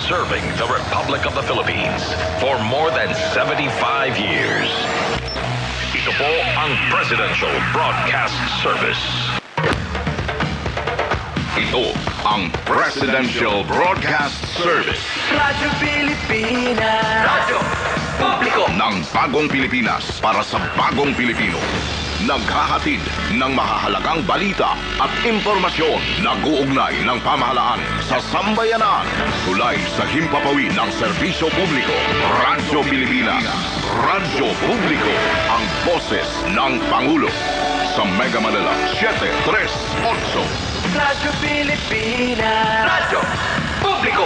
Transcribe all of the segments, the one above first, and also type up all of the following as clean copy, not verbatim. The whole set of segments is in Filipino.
serving the Republic of the Philippines for more than 75 years. Ito po ang Presidential Broadcast Service. Ito ang Presidential Broadcast Service. Radyo Pilipinas. Radyo Publiko ng bagong Pilipinas para sa bagong Pilipino. Naghahatid ng mahahalagang balita at impormasyon. Nag-uugnay ng pamahalaan sa sambayanan. Tulay sa himpapawid ng serbisyo publiko. Radyo Pilipinas. Radyo Publiko. Ang boses ng Pangulo. Sa Mega Manila 738. Radyo Pilipinas. Radyo Publiko.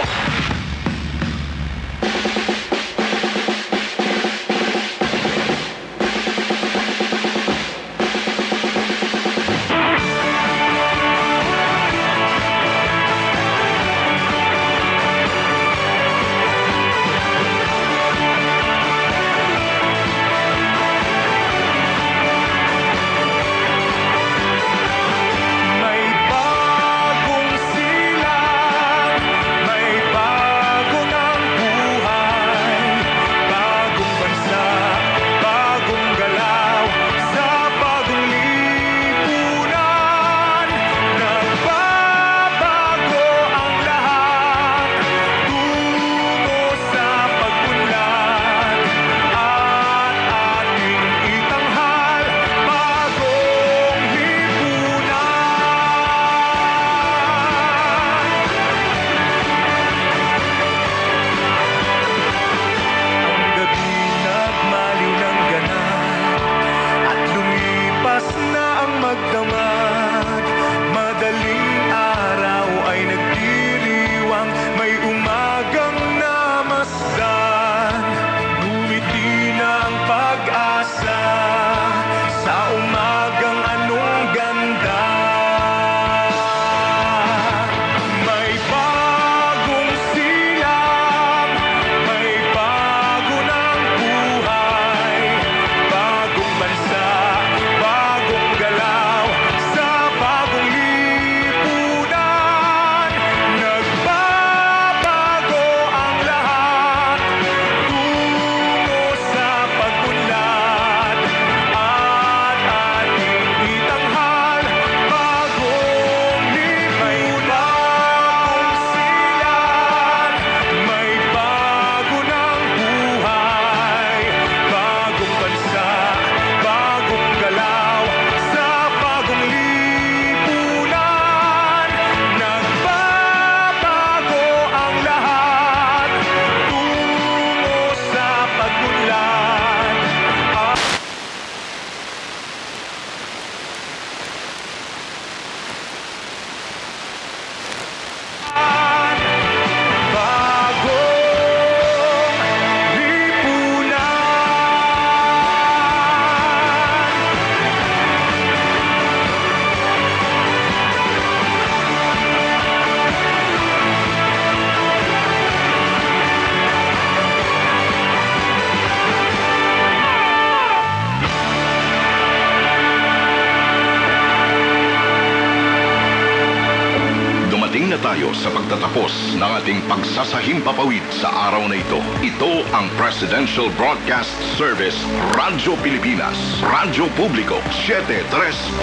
Tayo sa pagtatapos ng ating pagsasahimpapawid sa araw na ito. Ito ang Presidential Broadcast Service, Radyo Pilipinas, Radyo Publiko 738.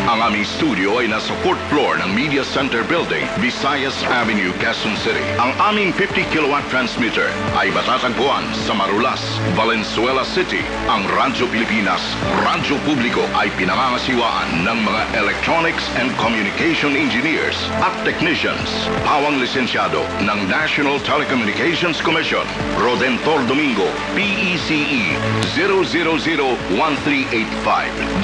Ang aming studio ay nasa 4th floor ng Media Center Building, Visayas Avenue, Quezon City. Ang aming 50 kilowatt transmitter ay matatagpuan sa Marulas, Valenzuela City. Ang Radyo Pilipinas, Radyo Publiko ay pinangangasiwaan ng mga electronics and communication engineers at technicians. Pawang lisensyado ng National Telecommunications Commission, Rodentor Domingo, PECE 0001385,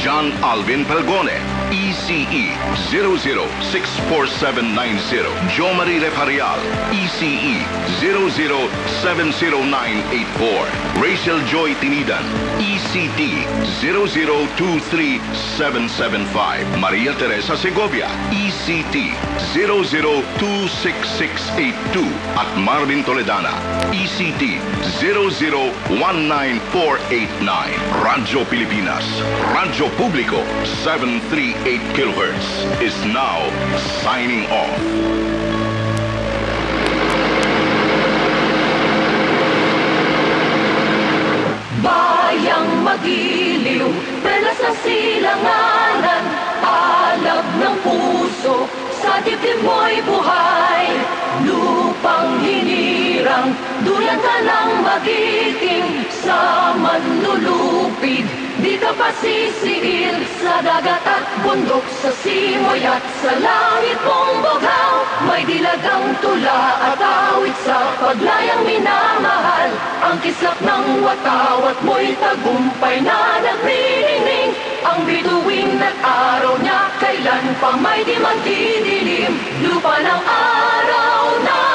John Alvin Pelgone, ECE 00-64790, Jo Marie Refarial, ECE 00-70984, Rachel Joy Tinidan, ECT 0023775, Maria Teresa Segovia, ECT 00-26682, at Marvin Toledana, ECT 00-19489. Radyo Pilipinas, Radyo Publiko 738 kHz is now signing off. magiting sa manlulupig. Di ka pasisiil sa dagat at bundok, sa simoy at sa langit mong bughaw. May dilagang tula at awit sa paglayang minamahal. Ang kislap ng watawat mo'y tagumpay na nagriningning. Ang bituin at araw niya kailan pa may di magdidilim. Lupa ng araw na